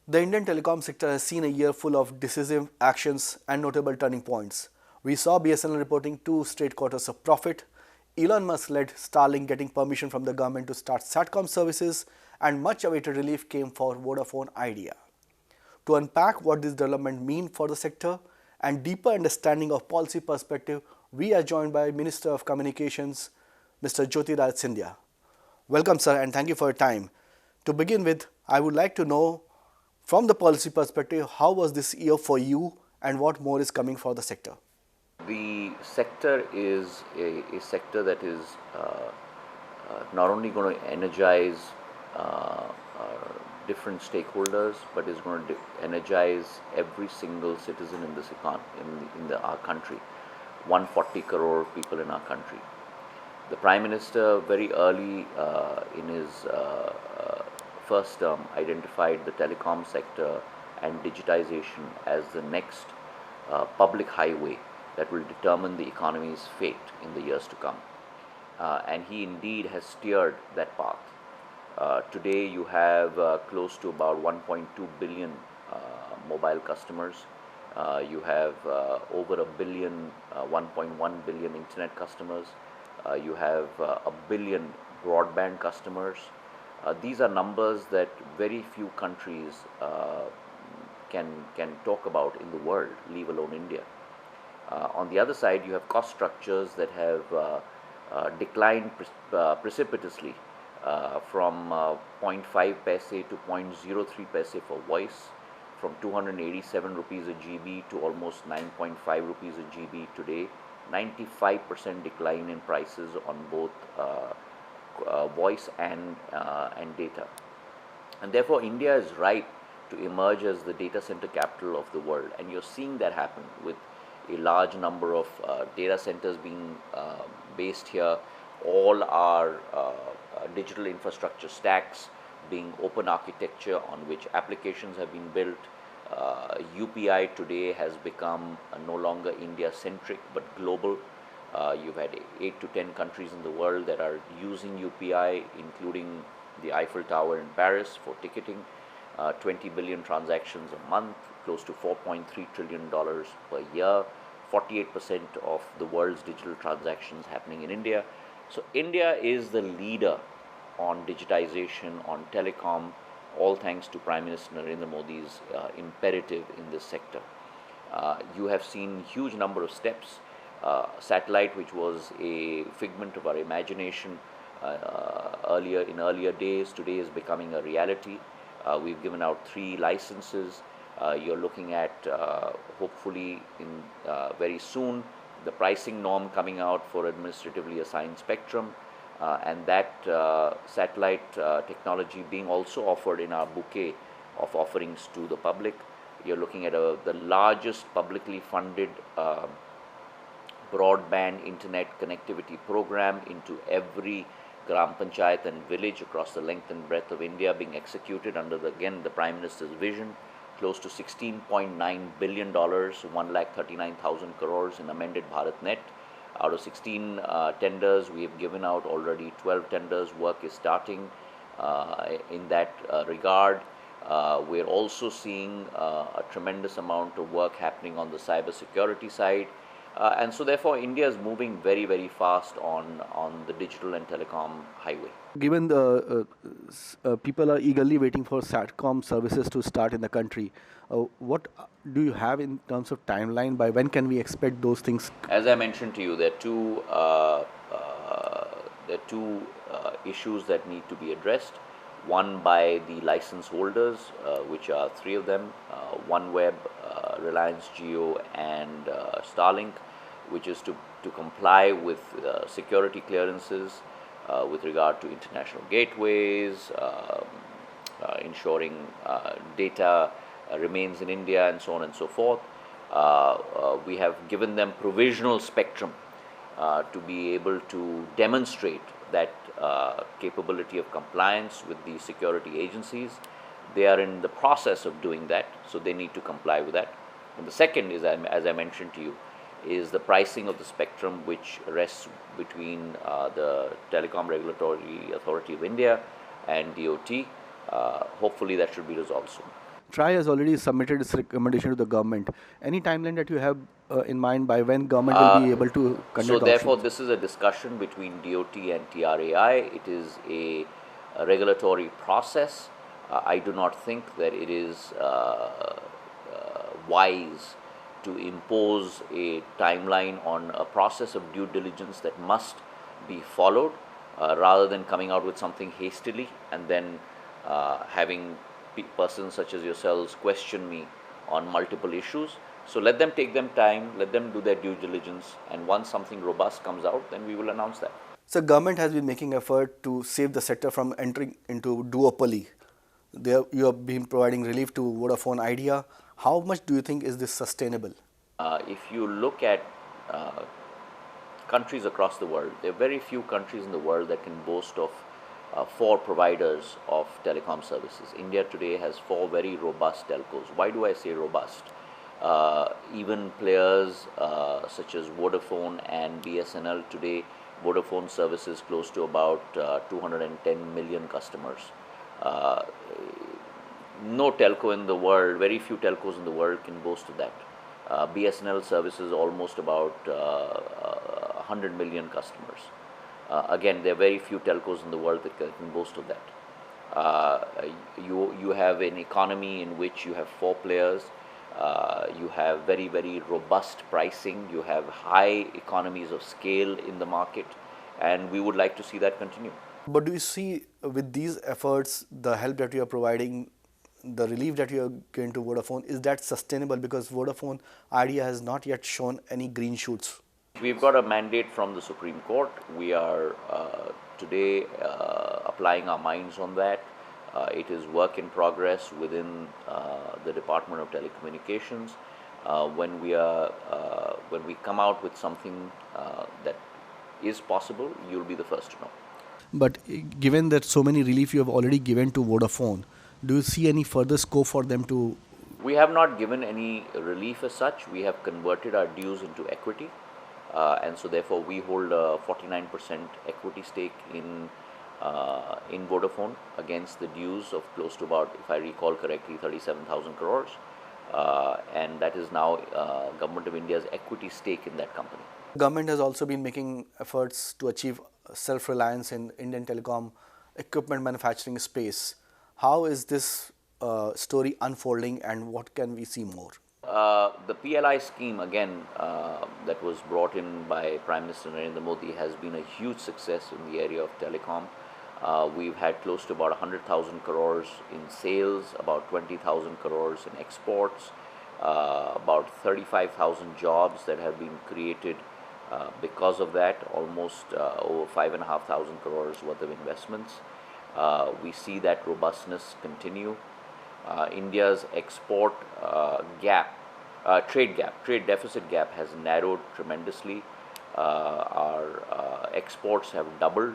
The Indian telecom sector has seen a year full of decisive actions and notable turning points. We saw BSNL reporting 2 straight quarters of profit, Elon Musk led Starlink getting permission from the government to start Satcom services, and much awaited relief came for Vodafone Idea. To unpack what this development mean for the sector and deeper understanding of policy perspective, we are joined by Minister of Communications, Mr. Jyotiraditya Scindia. Welcome, sir, and thank you for your time. To begin with, I would like to know from the policy perspective, how was this year for you and what more is coming for the sector? The sector is a sector that is not only going to energize different stakeholders, but is going to energize every single citizen in this our country, 140 crore people in our country. The Prime Minister very early in his first term identified the telecom sector and digitization as the next public highway that will determine the economy's fate in the years to come. And he indeed has steered that path. Today you have close to about 1.2 billion mobile customers. You have over a billion, 1.1 billion internet customers. You have a billion broadband customers. These are numbers that very few countries can talk about in the world, leave alone India. On the other side, you have cost structures that have declined precipitously from 0.5 paise to 0.03 paise for voice, from 287 rupees a GB to almost 9.5 rupees a GB today. 95% decline in prices on both voice and data. And therefore, India is ripe to emerge as the data center capital of the world. And you're seeing that happen with a large number of data centers being based here. All our digital infrastructure stacks being open architecture on which applications have been built. UPI today has become no longer India centric but global. You've had 8 to 10 countries in the world that are using UPI, including the Eiffel Tower in Paris for ticketing. 20 billion transactions a month, close to $4.3 trillion per year, 48% of the world's digital transactions happening in India. So India is the leader on digitization, on telecom, all thanks to Prime Minister Narendra Modi's imperative in this sector. You have seen huge number of steps. Satellite, which was a figment of our imagination earlier days, today is becoming a reality. We've given out 3 licenses. You're looking at hopefully in very soon the pricing norm coming out for administratively assigned spectrum, and that satellite technology being also offered in our bouquet of offerings to the public. You're looking at the largest publicly funded broadband internet connectivity program into every Gram Panchayat and village across the length and breadth of India being executed under the Prime Minister's vision. Close to $16.9 billion, 1,39,000 crores in amended BharatNet. Out of 16 tenders, we have given out already 12 tenders. Work is starting in that regard. We're also seeing a tremendous amount of work happening on the cyber security side. And so therefore, India is moving very, very fast on the digital and telecom highway. Given the people are eagerly waiting for Satcom services to start in the country, what do you have in terms of timeline? By when can we expect those things? As I mentioned to you, there are two issues that need to be addressed. One by the license holders, which are 3 of them, OneWeb, Reliance Jio and Starlink, which is to comply with security clearances with regard to international gateways, ensuring data remains in India and so on and so forth. We have given them provisional spectrum to be able to demonstrate that capability of compliance with the security agencies. They are in the process of doing that, so they need to comply with that. And the second is, as I mentioned to you, is the pricing of the spectrum, which rests between the Telecom Regulatory Authority of India and DoT. Hopefully that should be resolved soon. Trai has already submitted its recommendation to the government. Any timeline that you have in mind by when government will be able to So conduct the therefore, auctions? this is a discussion between DoT and TRAI. It is a regulatory process. I do not think that it is wise to impose a timeline on a process of due diligence that must be followed, rather than coming out with something hastily and then having persons such as yourselves question me on multiple issues. So let them take them time, let them do their due diligence, and once something robust comes out, then we will announce that. So government has been making effort to save the sector from entering into duopoly. You have been providing relief to Vodafone Idea. How much do you think is this sustainable? If you look at uh, countries across the world, there are very few countries in the world that can boast of four providers of telecom services. India today has four very robust telcos. Why do I say robust? Even players such as Vodafone and BSNL today, Vodafone services close to about 210 million customers. Uh, no telco in the world, very few telcos in the world can boast of that. BSNL services almost about 100 million customers. Again, there are very few telcos in the world that can boast of that. You have an economy in which you have four players. You have very robust pricing. You have high economies of scale in the market, and we would like to see that continue. But do you see with these efforts, the help that you are providing, the relief that you are giving to Vodafone, is that sustainable? Because Vodafone Idea has not yet shown any green shoots. We've got a mandate from the Supreme Court. We are today applying our minds on that. It is work in progress within the Department of Telecommunications. When we come out with something that is possible, you'll be the first to know. But given that so many relief you have already given to Vodafone, do you see any further scope for them to? We have not given any relief as such. We have converted our dues into equity, and so therefore we hold a 49% equity stake in Vodafone against the dues of close to about, if I recall correctly, 37,000 crores, and that is now Government of India's equity stake in that company. Government has also been making efforts to achieve self-reliance in Indian telecom equipment manufacturing space. How is this story unfolding, and what can we see more? The PLI scheme, again, that was brought in by Prime Minister Narendra Modi, has been a huge success in the area of telecom. We've had close to about 100,000 crores in sales, about 20,000 crores in exports, about 35,000 jobs that have been created because of that, almost over 5,500 crores worth of investments. We see that robustness continue. India's export trade deficit gap has narrowed tremendously. Our exports have doubled,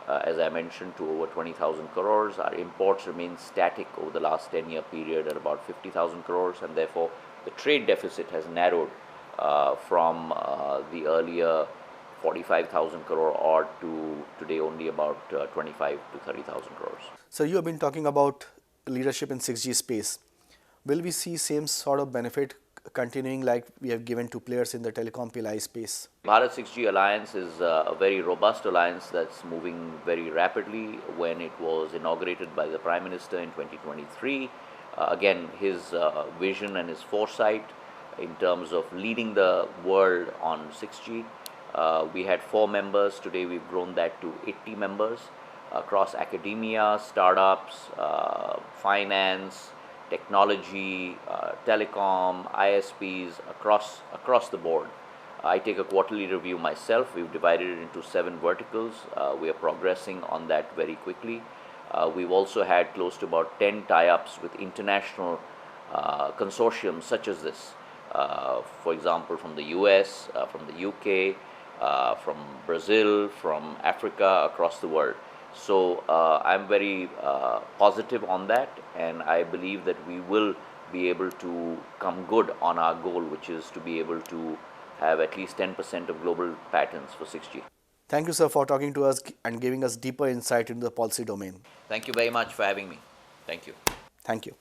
as I mentioned, to over 20,000 crores. Our imports remain static over the last 10-year period at about 50,000 crores, and therefore the trade deficit has narrowed from the earlier 45,000 crore odd to today only about 25 to 30,000 crores. So you have been talking about leadership in 6G space. Will we see same sort of benefit continuing like we have given to players in the telecom PLI space? Bharat 6G Alliance is a very robust alliance that's moving very rapidly. When it was inaugurated by the Prime Minister in 2023, again, his vision and his foresight in terms of leading the world on 6G. We had 4 members. Today we've grown that to 80 members across academia, startups, finance, technology, telecom, ISPs, across the board. I take a quarterly review myself. We've divided it into 7 verticals. We are progressing on that very quickly. We've also had close to about 10 tie-ups with international consortiums such as this. For example, from the US, from the UK, from Brazil, from Africa, across the world. So I'm very positive on that, and I believe that we will be able to come good on our goal, which is to be able to have at least 10% of global patents for 6G. Thank you, sir, for talking to us and giving us deeper insight into the policy domain. Thank you very much for having me. Thank you. Thank you.